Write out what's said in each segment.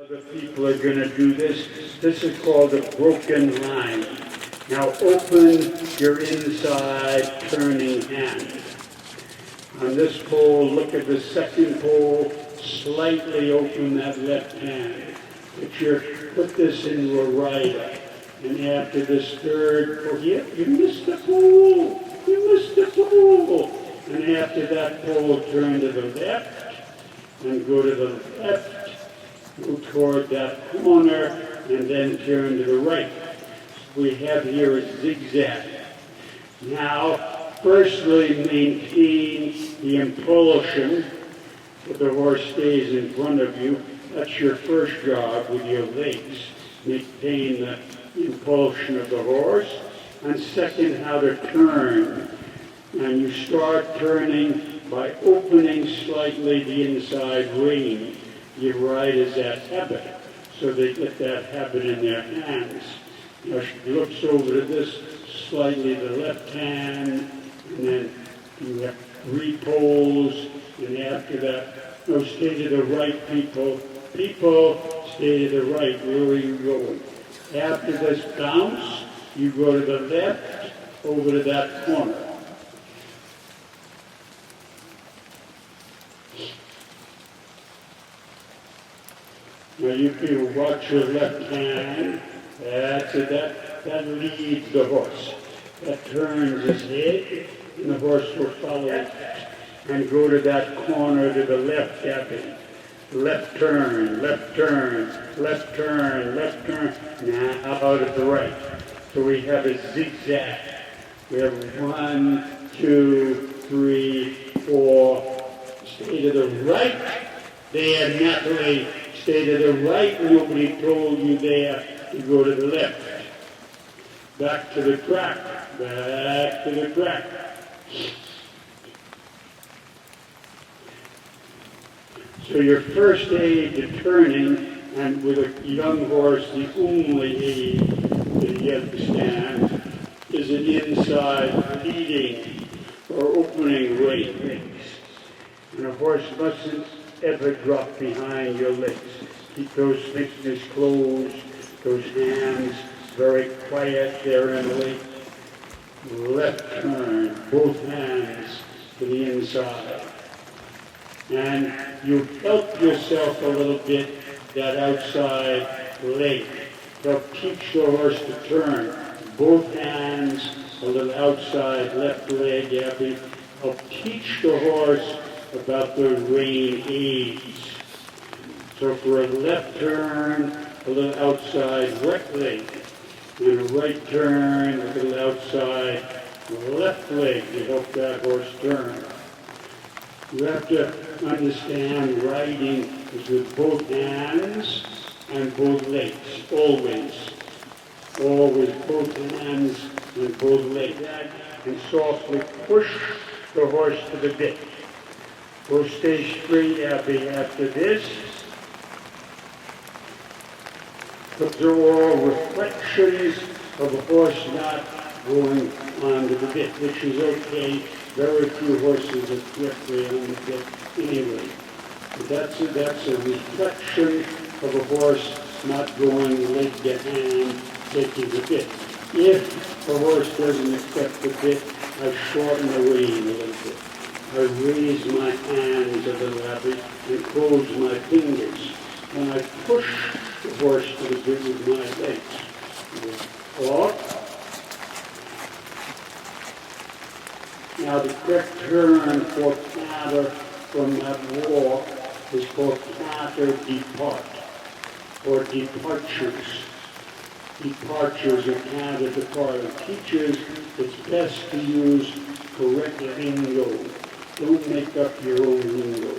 Other people are going to do this. This is called a broken line. Now open your inside turning hand. On this pole, look at the second pole, slightly open that left hand. Put this into a rider. And after this third pole, you missed the pole. You missed the pole. And after that pole, turn to the left and go to the left. Go toward that corner and then turn to the right. We have here a zigzag. Now, firstly, maintain the impulsion that the horse stays in front of you. That's your first job with your legs. Maintain the impulsion of the horse. And second, how to turn. And you start turning by opening slightly the inside rein. Your riders that habit, so they get that habit in their hands. Now she looks over to this, slightly the left hand, and then you have three poles, and after that, no, stay to the right, people. People, stay to the right. Where are you going? After this bounce, you go to the left, over to that corner. Now you can watch your left hand. That's it. That leads the horse. That turns his head, and the horse will follow it. And go to that corner to the left, Captain. Left turn, left turn, left turn, left turn. Now out to the right. So we have a zigzag. We have 1, 2, 3, 4. Stay to the right. There, naturally. Stay to the right. Nobody told you there to go to the left. Back to the track. Back to the track. So your first aid to turning, and with a young horse, the only aid that you understand is an inside leading or opening reins. And a horse mustn't ever drop behind your legs. Keep those fingers closed, those hands very quiet there, Emily. Left turn, both hands to the inside. And you help yourself a little bit, that outside leg. Help teach the horse to turn. Both hands, a little outside left leg, Abby. Help teach the horse about the rein aids. So for a left turn, a little outside right leg, and a right turn, a little outside left leg to help that horse turn. You have to understand riding is with both hands and both legs, always. Always both hands and both legs. And softly push the horse to the bit. Go stay straight, Abby, after this. Those are all reflections of a horse not going onto the bit, which is okay. Very few horses are directly on the bit anyway. But that's a reflection of a horse not going leg to hand, taking the bit. If the horse doesn't accept the bit, I shorten the rein a little bit. I raise my hands a little, Abby, and close my fingers. And I push the horse to the bit with my legs. Off. Now the correct turn for canter from that walk is called canter depart, or departures. Departures are canter depart. It teaches it's best to use correct lingo. Don't make up your own lingo.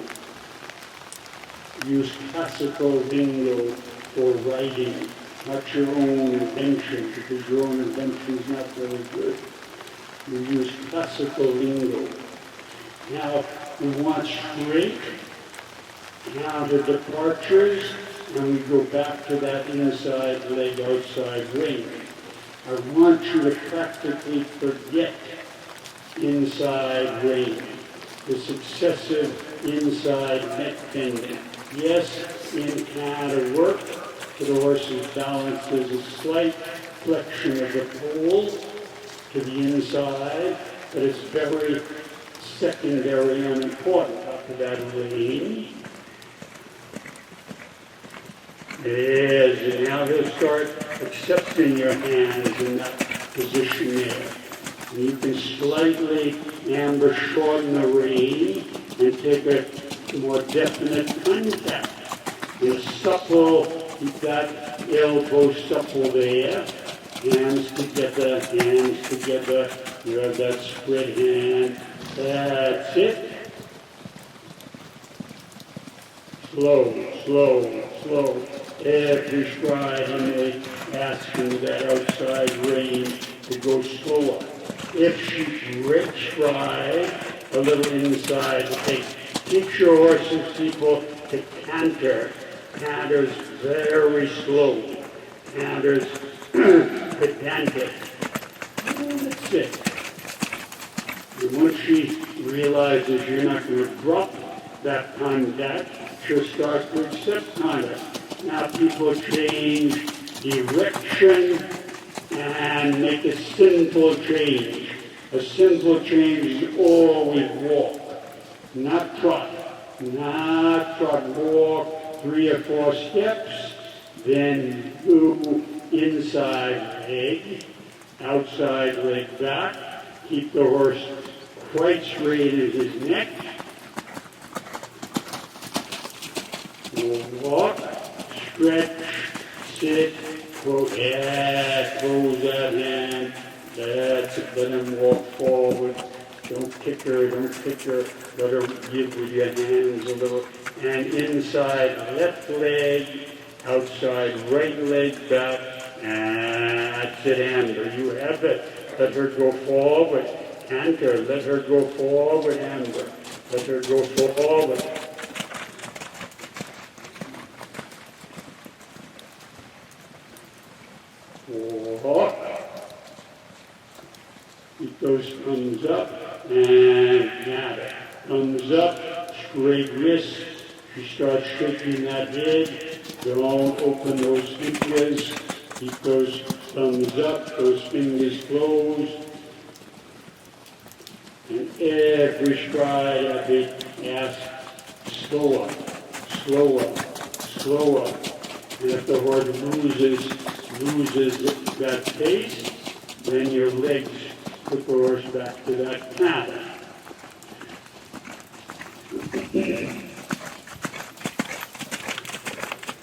Use classical lingo for writing, not your own invention, because your own invention is not very good. You use classical lingo. Now, we want straight, counter departures, and we go back to that inside leg, outside rein. I want you to practically forget inside rein, the successive inside neck bending. Yes, in counter works, So the horse is balanced. There's a slight flexion of the pole to the inside, but it's very secondary and important after that rein. Yes, and now he'll start accepting your hands in that position there. And you can slightly amber shorten the rein and take a more definite contact. You're supple, keep that elbow supple there. Hands together, you have that spread hand. That's it. Slow, slow, slow. Every stride you make, asking that outside rein to go slower. If she breaks stride, a little inside to take. Teach your horses, people, to canter. Canters very slow. Canters pedantic. That's it. And once she realizes you're not going to drop that contact, she'll start to accept contact. Now people change direction and make a simple change. A simple change is always walk, not trot. Not trot, walk 3 or 4 steps, then do inside leg, outside leg back. Keep the horse quite straight in his neck. Walk, stretch, sit, close that hand. That's it. Let him walk forward. Don't kick her. Let her give with your hands a little. And inside left leg, outside right leg back. That's it, Amber. You have it. Let her go forward. Canter. Let her go forward, Amber. Let her go forward. Walk. Keep those thumbs up and canter. Thumbs up, straight wrist. You start shaking that head. Don't open those fingers. Keep those thumbs up, those fingers closed. And every stride I ask, slower, slower, slower. And if the horse loses that pace, then your legs put the horse back to that canter.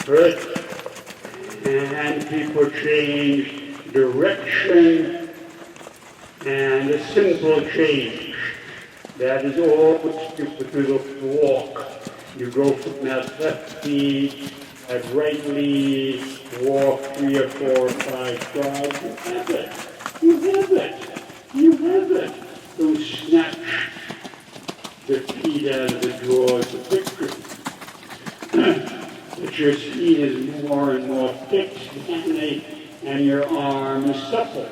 Good. And people change direction and a simple change. That is all what you put through the walk. You go from that left lead, that right lead, walk 3 or 4 or 5 strides. You have it. You have it. You have it. Don't snatch the feet out of the drawers of victory. But your feet is more and more fixed, and your arm is supple.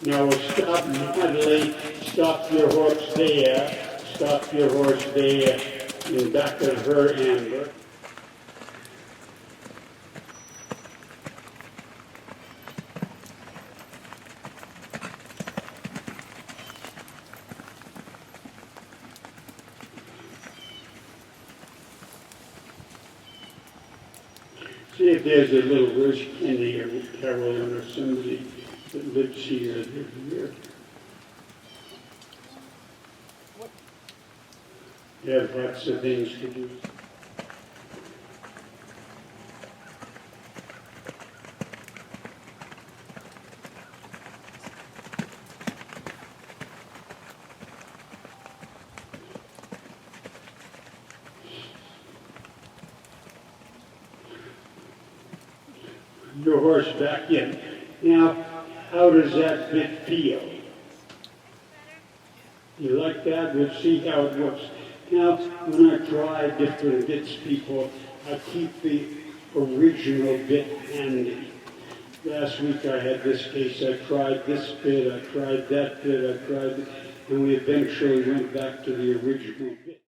Now we'll stop immediately. Stop your horse there. Stop your horse there in back of her, Amber. See if there's a little worse Kenny or Carolyn or somebody that lives here. They have lots of things to do. Your horse back in. Now, how does that bit feel? You like that? We'll see how it looks. Now, when I try different bits, people, I keep the original bit handy. Last week I had this case, I tried this bit, I tried that bit, and we eventually went back to the original.